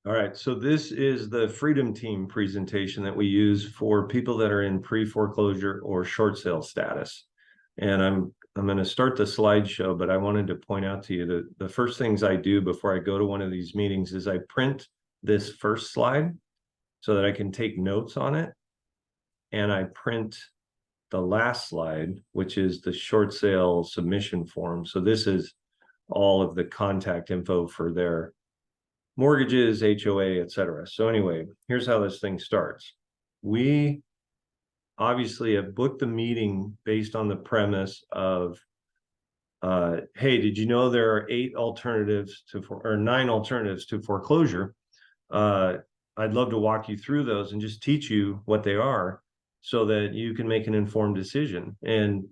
All right, so this is the Freedom Team presentation that we use for people that are in pre-foreclosure or short sale status. And I'm going to start the slideshow, but I wanted to point out to you that the first things I do before I go to one of these meetings is I print this first slide so that I can take notes on it. And I print the last slide, which is the short sale submission form. So this is all of the contact info for their mortgages, HOA, etc. So anyway, here's how this thing starts. We obviously have booked the meeting based on the premise of, hey, did you know there are 9 alternatives to foreclosure? I'd love to walk you through those and just teach you what they are so that you can make an informed decision. And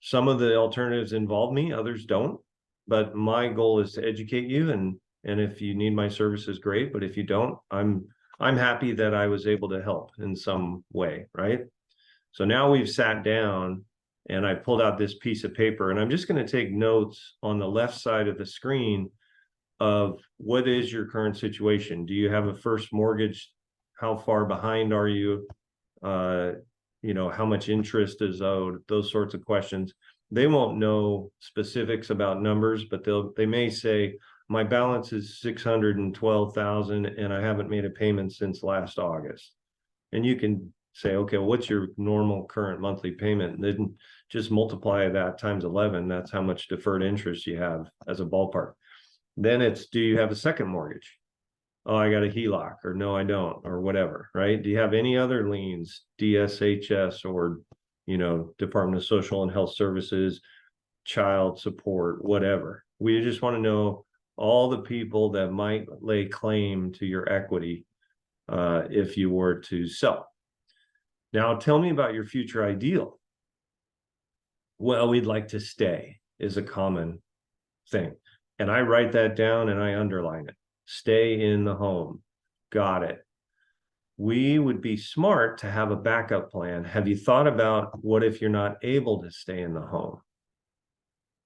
some of the alternatives involve me, others don't. But my goal is to educate you, and if you need my services, great. But if you don't, I'm happy that I was able to help in some way, right? So now we've sat down and I pulled out this piece of paper, and I'm just going to take notes on the left side of the screen of what is your current situation. Do you have a first mortgage? How far behind are you? How much interest is owed? Those sorts of questions. They won't know specifics about numbers, but they may say, my balance is 612,000 and I haven't made a payment since last August. And you can say, okay, well, what's your normal current monthly payment? And then just multiply that times 11. That's how much deferred interest you have as a ballpark. Then it's, do you have a second mortgage? Oh, I got a HELOC, or no, I don't, or whatever, right? Do you have any other liens, DSHS, or, Department of Social and Health Services, child support, whatever? We just want to know all the people that might lay claim to your equity if you were to sell. Now, tell me about your future ideal. Well, we'd like to stay is a common thing. And I write that down and I underline it. Stay in the home. Got it. We would be smart to have a backup plan. Have you thought about what if you're not able to stay in the home?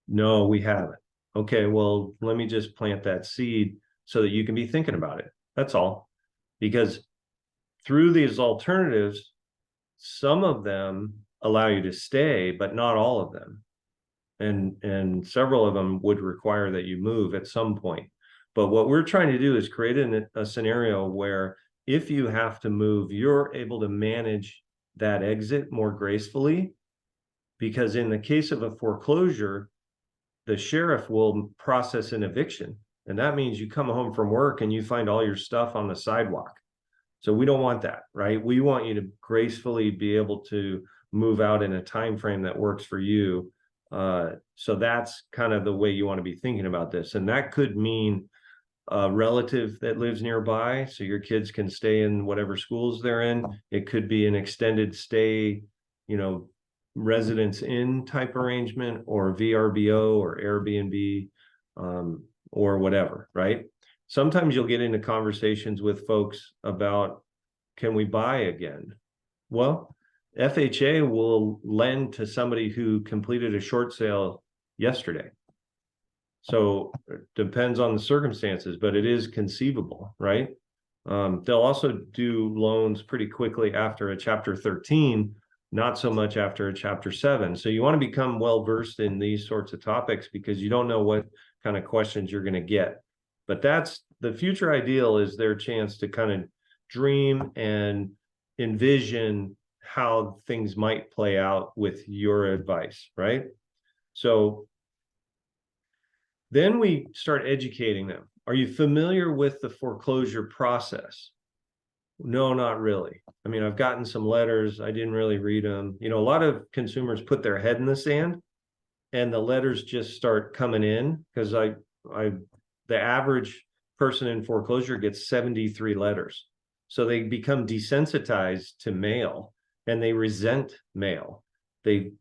No, we haven't. Okay, well, let me just plant that seed so that you can be thinking about it. That's all. Because through these alternatives, some of them allow you to stay, but not all of them. And several of them would require that you move at some point. But what we're trying to do is create a scenario where if you have to move, you're able to manage that exit more gracefully. Because in the case of a foreclosure, the sheriff will process an eviction. And that means you come home from work and you find all your stuff on the sidewalk. So we don't want that, right? We want you to gracefully be able to move out in a time frame that works for you. So that's kind of the way you want to be thinking about this. And that could mean a relative that lives nearby, so your kids can stay in whatever schools they're in. It could be an extended stay, residence in type arrangement, or VRBO or Airbnb, or whatever, right? Sometimes you'll get into conversations with folks about, can we buy again? Well, FHA will lend to somebody who completed a short sale yesterday. So it depends on the circumstances, but it is conceivable, right? They'll also do loans pretty quickly after a Chapter 13, not so much after a Chapter 7. So you want to become well-versed in these sorts of topics because you don't know what kind of questions you're going to get. But that's the future ideal, is their chance to kind of dream and envision how things might play out with your advice, right? So then we start educating them. Are you familiar with the foreclosure process? No, not really. I mean, I've gotten some letters. I didn't really read them. A lot of consumers put their head in the sand and the letters just start coming in, because the average person in foreclosure gets 73 letters. So they become desensitized to mail and they resent mail. They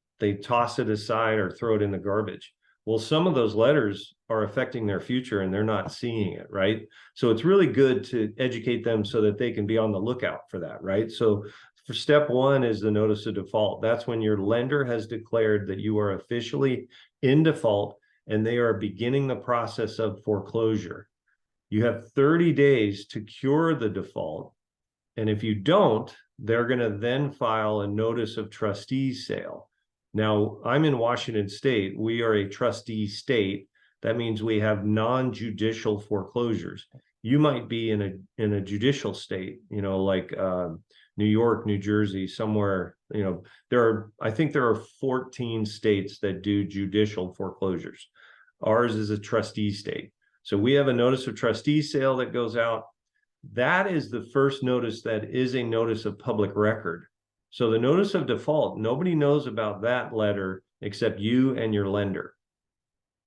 toss it aside or throw it in the garbage. Well, some of those letters are affecting their future and they're not seeing it, right? So it's really good to educate them so that they can be on the lookout for that, right? So for step one is the notice of default. That's when your lender has declared that you are officially in default and they are beginning the process of foreclosure. You have 30 days to cure the default. And if you don't, they're going to then file a notice of trustee sale. Now, I'm in Washington State. We are a trustee state. That means we have non-judicial foreclosures. You might be in a judicial state, like New York, New Jersey, somewhere. I think there are 14 states that do judicial foreclosures. Ours is a trustee state. So we have a notice of trustee sale that goes out. That is the first notice that is a notice of public record. So the notice of default, nobody knows about that letter except you and your lender.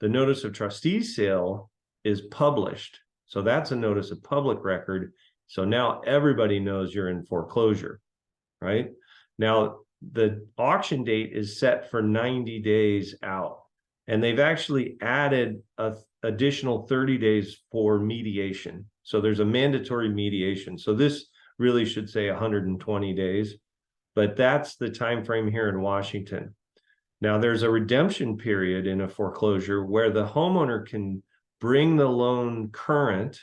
The notice of trustee sale is published. So that's a notice of public record. So now everybody knows you're in foreclosure, right? Now, the auction date is set for 90 days out. And they've actually added an additional 30 days for mediation. So there's a mandatory mediation. So this really should say 120 days, but that's the time frame here in Washington. Now there's a redemption period in a foreclosure where the homeowner can bring the loan current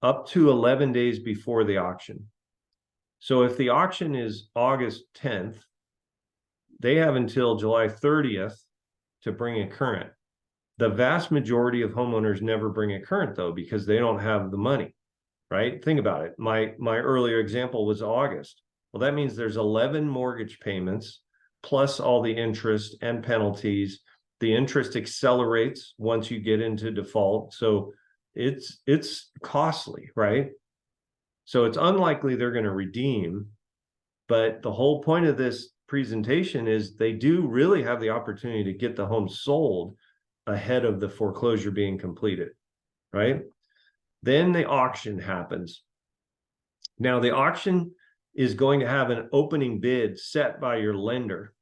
up to 11 days before the auction. So if the auction is August 10th, they have until July 30th to bring it current. The vast majority of homeowners never bring it current though, because they don't have the money, right? Think about it. My earlier example was August. Well, that means there's 11 mortgage payments plus all the interest and penalties. The interest accelerates once you get into default. So it's costly, right? So it's unlikely they're going to redeem. But the whole point of this presentation is they do really have the opportunity to get the home sold ahead of the foreclosure being completed, right? Then the auction happens. Now the auction is going to have an opening bid set by your lender.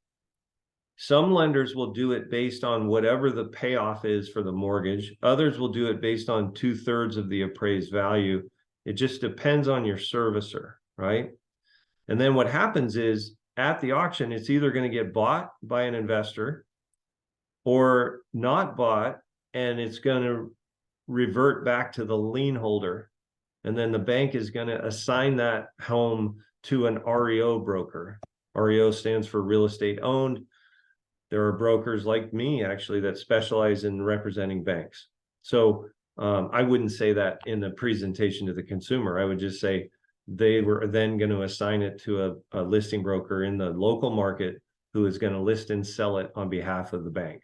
Some lenders will do it based on whatever the payoff is for the mortgage. Others will do it based on 2/3 of the appraised value. It just depends on your servicer, right? And then what happens is at the auction, it's either going to get bought by an investor or not bought, and it's going to revert back to the lien holder. And then the bank is going to assign that home to an REO broker. REO stands for real estate owned. There are brokers like me, actually, that specialize in representing banks. So I wouldn't say that in the presentation to the consumer. I would just say they were then going to assign it to a listing broker in the local market who is going to list and sell it on behalf of the bank.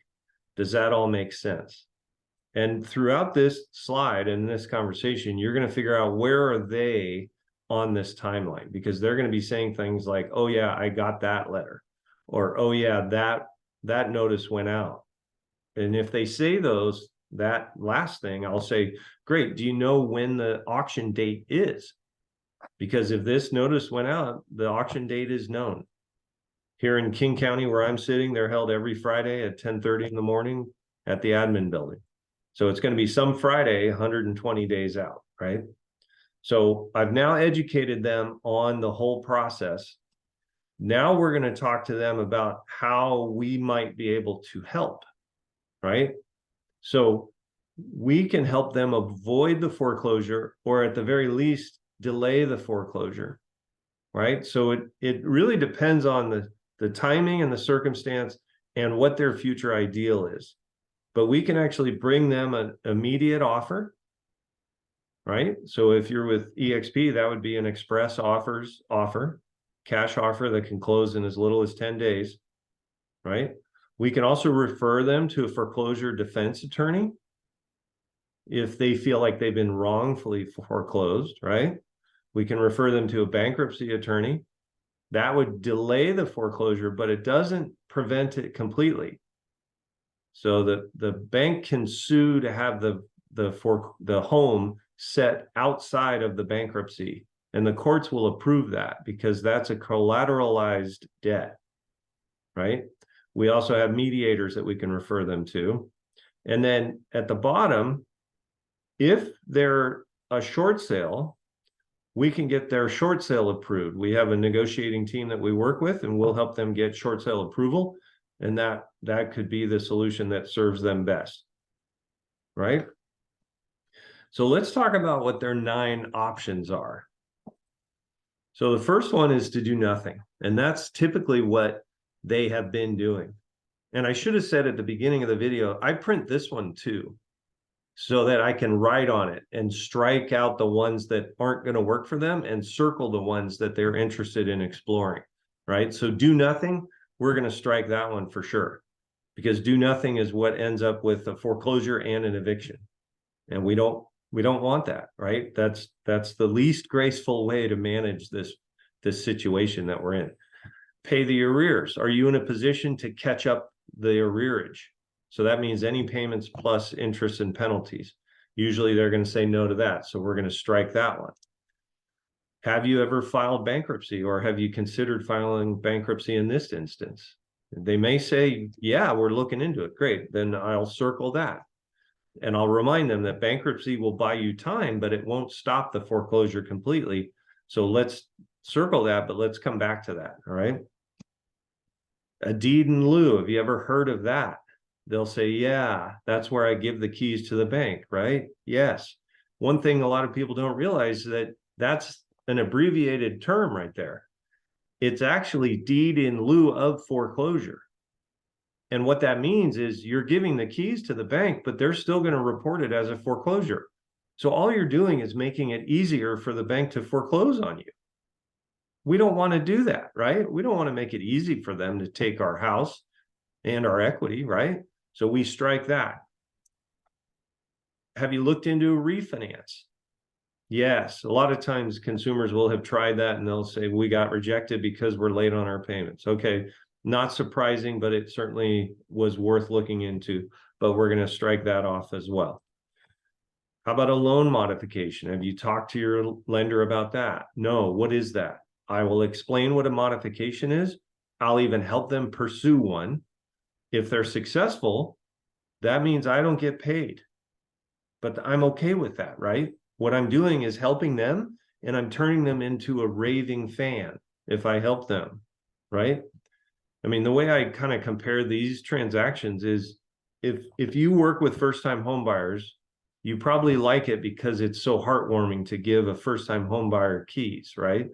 Does that all make sense? And throughout this slide and this conversation, you're going to figure out where are they on this timeline, because they're going to be saying things like, oh yeah, I got that letter, or oh yeah, that notice went out. And if they say that last thing, I'll say, great, do you know when the auction date is? Because if this notice went out, the auction date is known. Here in King County, where I'm sitting, they're held every Friday at 10:30 in the morning at the admin building. So it's going to be some Friday, 120 days out, right? So I've now educated them on the whole process. Now we're going to talk to them about how we might be able to help, right? So we can help them avoid the foreclosure, or at the very least, delay the foreclosure, right? So it really depends on the timing and the circumstance and what their future ideal is. But we can actually bring them an immediate offer, right? So if you're with EXP, that would be an express offer, cash offer that can close in as little as 10 days, right? We can also refer them to a foreclosure defense attorney if they feel like they've been wrongfully foreclosed, right? We can refer them to a bankruptcy attorney. That would delay the foreclosure, but it doesn't prevent it completely. So the bank can sue to have the home set outside of the bankruptcy, and the courts will approve that because that's a collateralized debt, right? We also have mediators that we can refer them to. And then at the bottom, if they're a short sale, we can get their short sale approved. We have a negotiating team that we work with, and we'll help them get short sale approval. And that could be the solution that serves them best, right? So let's talk about what their 9 options are. So the first one is to do nothing. And that's typically what they have been doing. And I should have said at the beginning of the video, I print this one too, so that I can write on it and strike out the ones that aren't going to work for them and circle the ones that they're interested in exploring, right? So do nothing, we're going to strike that one for sure, because do nothing is what ends up with a foreclosure and an eviction. And we don't want that, right? That's the least graceful way to manage this situation that we're in. Pay the arrears. Are you in a position to catch up the arrearage? So that means any payments plus interest and penalties. Usually they're going to say no to that. So we're going to strike that one. Have you ever filed bankruptcy, or have you considered filing bankruptcy in this instance? They may say, yeah, we're looking into it. Great. Then I'll circle that. And I'll remind them that bankruptcy will buy you time, but it won't stop the foreclosure completely. So let's circle that, but let's come back to that. All right. A deed in lieu. Have you ever heard of that? They'll say, yeah, that's where I give the keys to the bank, right? Yes. One thing a lot of people don't realize is that that's an abbreviated term right there. It's actually deed in lieu of foreclosure. And what that means is you're giving the keys to the bank, but they're still going to report it as a foreclosure. So all you're doing is making it easier for the bank to foreclose on you. We don't want to do that, right? We don't want to make it easy for them to take our house and our equity, right? So we strike that. Have you looked into a refinance? Yes, a lot of times consumers will have tried that and they'll say, we got rejected because we're late on our payments. Okay, not surprising, but it certainly was worth looking into, but we're going to strike that off as well. How about a loan modification? Have you talked to your lender about that? No, what is that? I will explain what a modification is. I'll even help them pursue one. If they're successful, that means I don't get paid, but I'm okay with that, right? What I'm doing is helping them, and I'm turning them into a raving fan if I help them, right? I mean, the way I kind of compare these transactions is if you work with first-time home buyers, you probably like it because it's so heartwarming to give a first-time home buyer keys, right?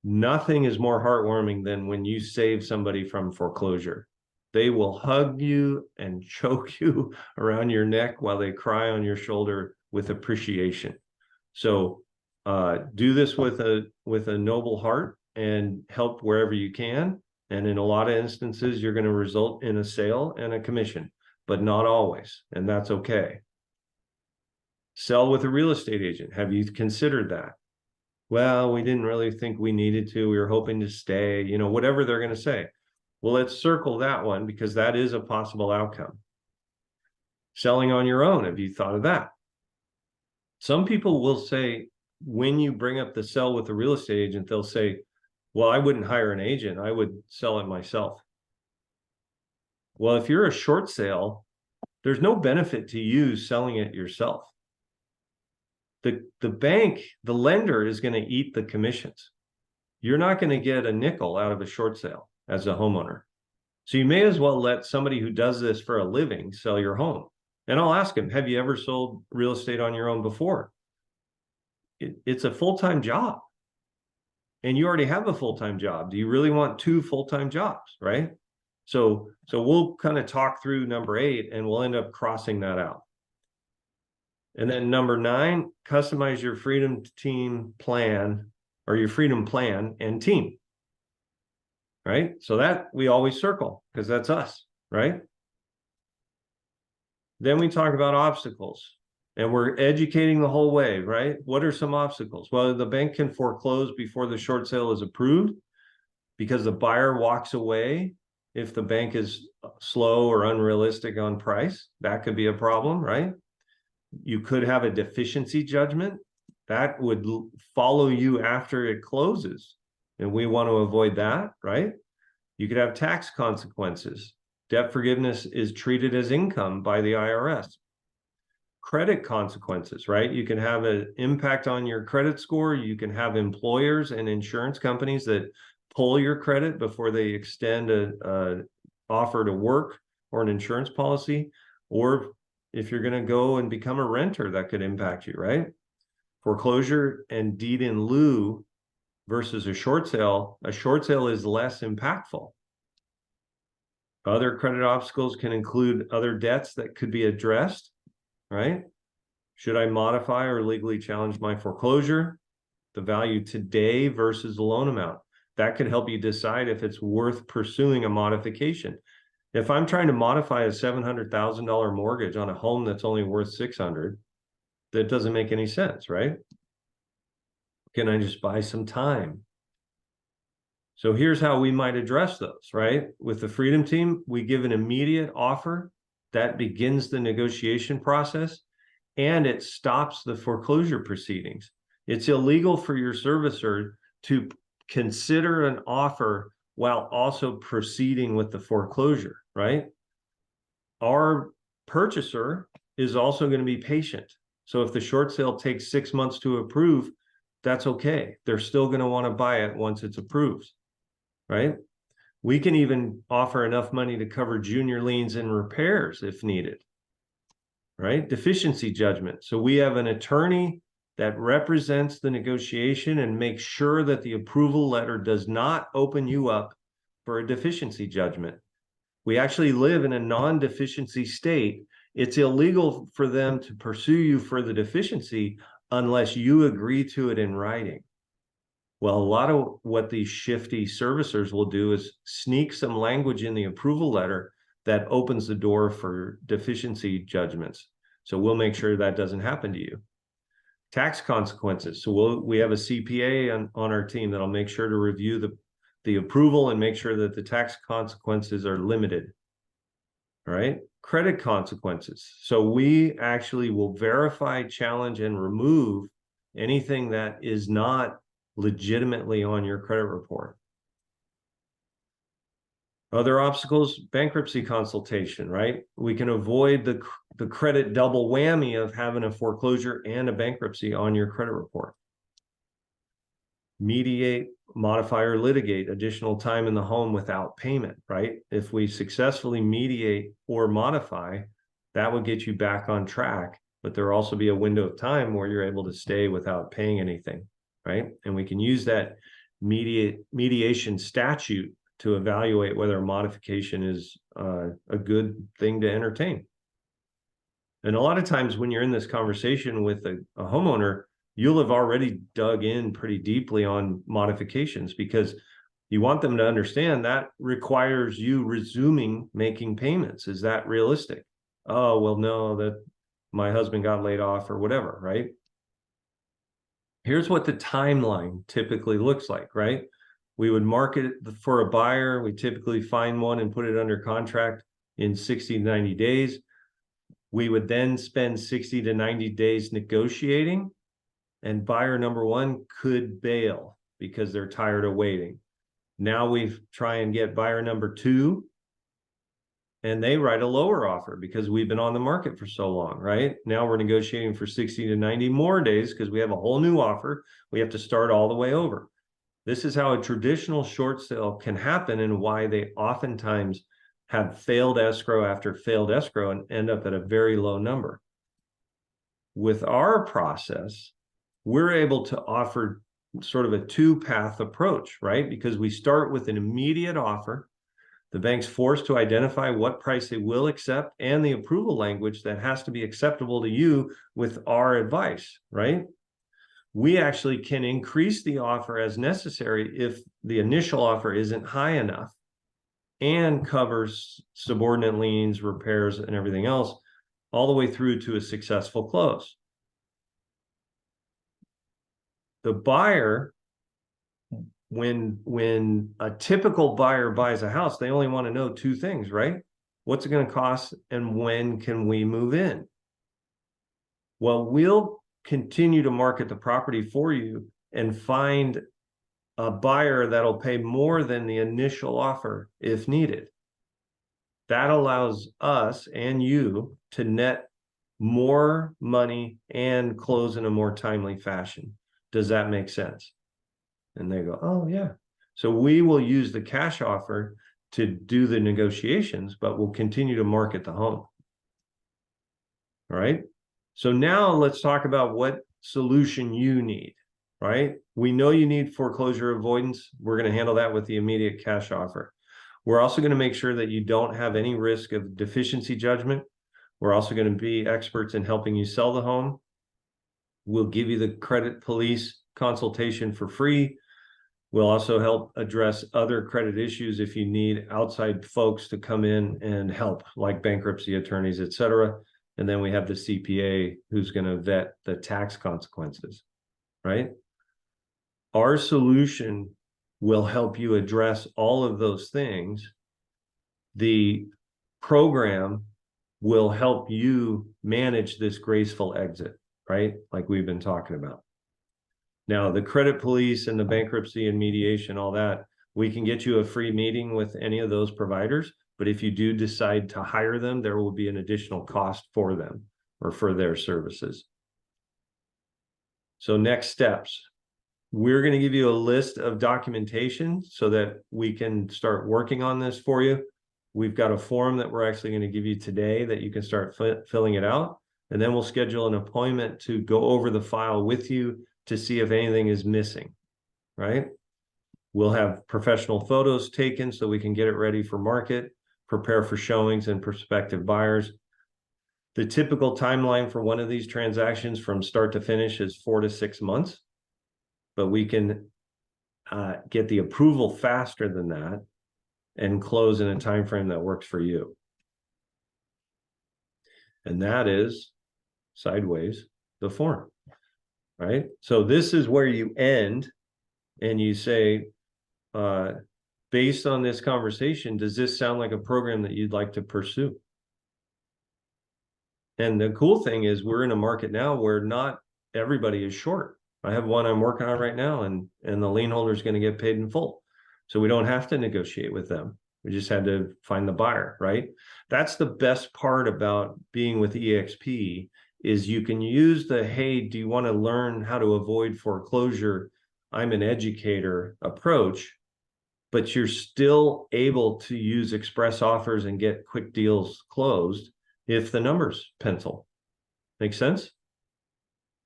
Nothing is more heartwarming than when you save somebody from foreclosure. They will hug you and choke you around your neck while they cry on your shoulder with appreciation. So do this with a noble heart and help wherever you can. And in a lot of instances, you're going to result in a sale and a commission, but not always. And that's okay. Sell with a real estate agent. Have you considered that? Well, we didn't really think we needed to. We were hoping to stay, you know, whatever they're going to say. Well, let's circle that one because that is a possible outcome. Selling on your own. Have you thought of that? Some people will say, when you bring up the sell with a real estate agent, they'll say, well, I wouldn't hire an agent. I would sell it myself. Well, if you're a short sale, there's no benefit to you selling it yourself. The bank, the lender is going to eat the commissions. You're not going to get a nickel out of a short sale as a homeowner. So you may as well let somebody who does this for a living sell your home. And I'll ask them, have you ever sold real estate on your own before? It's a full-time job. And you already have a full-time job. Do you really want 2 full-time jobs, right? So we'll kind of talk through number 8 and we'll end up crossing that out. And then number 9, customize your freedom team plan or your freedom plan and team, right? So that we always circle because that's us, right? Then we talk about obstacles and we're educating the whole way, right? What are some obstacles? Well, the bank can foreclose before the short sale is approved because the buyer walks away. If the bank is slow or unrealistic on price, that could be a problem, right? You could have a deficiency judgment that would follow you after it closes. And we want to avoid that, right? You could have tax consequences. Debt forgiveness is treated as income by the IRS. Credit consequences, right? You can have an impact on your credit score. You can have employers and insurance companies that pull your credit before they extend an offer to work or an insurance policy. Or if you're going to go and become a renter, that could impact you, right? Foreclosure and deed in lieu versus a short sale is less impactful. Other credit obstacles can include other debts that could be addressed, right? Should I modify or legally challenge my foreclosure? The value today versus the loan amount. That could help you decide if it's worth pursuing a modification. If I'm trying to modify a $700,000 mortgage on a home that's only worth $600,000, that doesn't make any sense, right? Can I just buy some time? So here's how we might address those, right? With the Freedom Team, we give an immediate offer that begins the negotiation process, and it stops the foreclosure proceedings. It's illegal for your servicer to consider an offer while also proceeding with the foreclosure, right? Our purchaser is also going to be patient. So if the short sale takes 6 months to approve, that's okay. They're still going to want to buy it once it's approved, right? We can even offer enough money to cover junior liens and repairs if needed, right? Deficiency judgment. So we have an attorney that represents the negotiation and makes sure that the approval letter does not open you up for a deficiency judgment. We actually live in a non-deficiency state. It's illegal for them to pursue you for the deficiency unless you agree to it in writing. Well, a lot of what these shifty servicers will do is sneak some language in the approval letter that opens the door for deficiency judgments. So we'll make sure that doesn't happen to you. Tax consequences. So we have a CPA on our team that'll make sure to review the approval and make sure that the tax consequences are limited. All right. Credit consequences. So we actually will verify, challenge, and remove anything that is not legitimately on your credit report. Other obstacles, bankruptcy consultation, right? We can avoid the credit double whammy of having a foreclosure and a bankruptcy on your credit report. Mediate, modify, or litigate additional time in the home without payment, right? If we successfully mediate or modify, that would get you back on track, but there'll also be a window of time where you're able to stay without paying anything, right? And we can use that mediation statute to evaluate whether a modification is a good thing to entertain. And a lot of times when you're in this conversation with a homeowner, you'll have already dug in pretty deeply on modifications because you want them to understand that requires you resuming making payments. Is that realistic? Oh, well, no, that my husband got laid off or whatever, right? Here's what the timeline typically looks like, right? We would market it for a buyer. We typically find one and put it under contract in 60 to 90 days. We would then spend 60 to 90 days negotiating, and buyer number one could bail because they're tired of waiting. Now we try and get buyer number two, and they write a lower offer because we've been on the market for so long, right? Now we're negotiating for 60 to 90 more days because we have a whole new offer. We have to start all the way over. This is how a traditional short sale can happen and why they oftentimes have failed escrow after failed escrow and end up at a very low number. With our process, we're able to offer sort of a two-path approach, right? Because we start with an immediate offer. The bank's forced to identify what price they will accept and the approval language that has to be acceptable to you with our advice, right? We actually can increase the offer as necessary if the initial offer isn't high enough and covers subordinate liens, repairs, and everything else all the way through to a successful close. The buyer, when a typical buyer buys a house, they only want to know two things, right? What's it going to cost and when can we move in? Well, we'll continue to market the property for you and find a buyer that'll pay more than the initial offer if needed. That allows us and you to net more money and close in a more timely fashion. Does that make sense? And they go, oh, yeah. So we will use the cash offer to do the negotiations, but we'll continue to market the home. All right. So now let's talk about what solution you need, right? We know you need foreclosure avoidance. We're going to handle that with the immediate cash offer. We're also going to make sure that you don't have any risk of deficiency judgment. We're also going to be experts in helping you sell the home. We'll give you the credit police consultation for free. We'll also help address other credit issues if you need outside folks to come in and help, like bankruptcy attorneys, et cetera. And then we have the CPA who's going to vet the tax consequences, right? Our solution will help you address all of those things. The program will help you manage this graceful exit, right? Like we've been talking about. Now, the credit police and the bankruptcy and mediation, all that, we can get you a free meeting with any of those providers. But if you do decide to hire them, there will be an additional cost for them or for their services. So next steps, we're going to give you a list of documentation so that we can start working on this for you. We've got a form that we're actually going to give you today that you can start filling it out. And then we'll schedule an appointment to go over the file with you to see if anything is missing, right? We'll have professional photos taken so we can get it ready for market, prepare for showings and prospective buyers. The typical timeline for one of these transactions from start to finish is 4 to 6 months, but we can get the approval faster than that and close in a time frame that works for you. And that is sideways the form, right? So this is where you end and you say, based on this conversation, does this sound like a program that you'd like to pursue? And the cool thing is we're in a market now where not everybody is short. I have one I'm working on right now, and the lien holder is going to get paid in full. So we don't have to negotiate with them. We just had to find the buyer, right? That's the best part about being with EXP is you can use the, hey, do you want to learn how to avoid foreclosure? I'm an educator approach, but you're still able to use express offers and get quick deals closed if the numbers pencil. Make sense?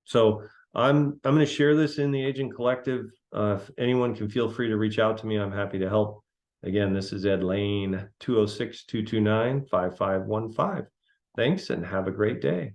So I'm going to share this in the Agent Collective. If anyone can feel free to reach out to me, I'm happy to help. Again, this is Ed Laine, 206-229-5515. Thanks and have a great day.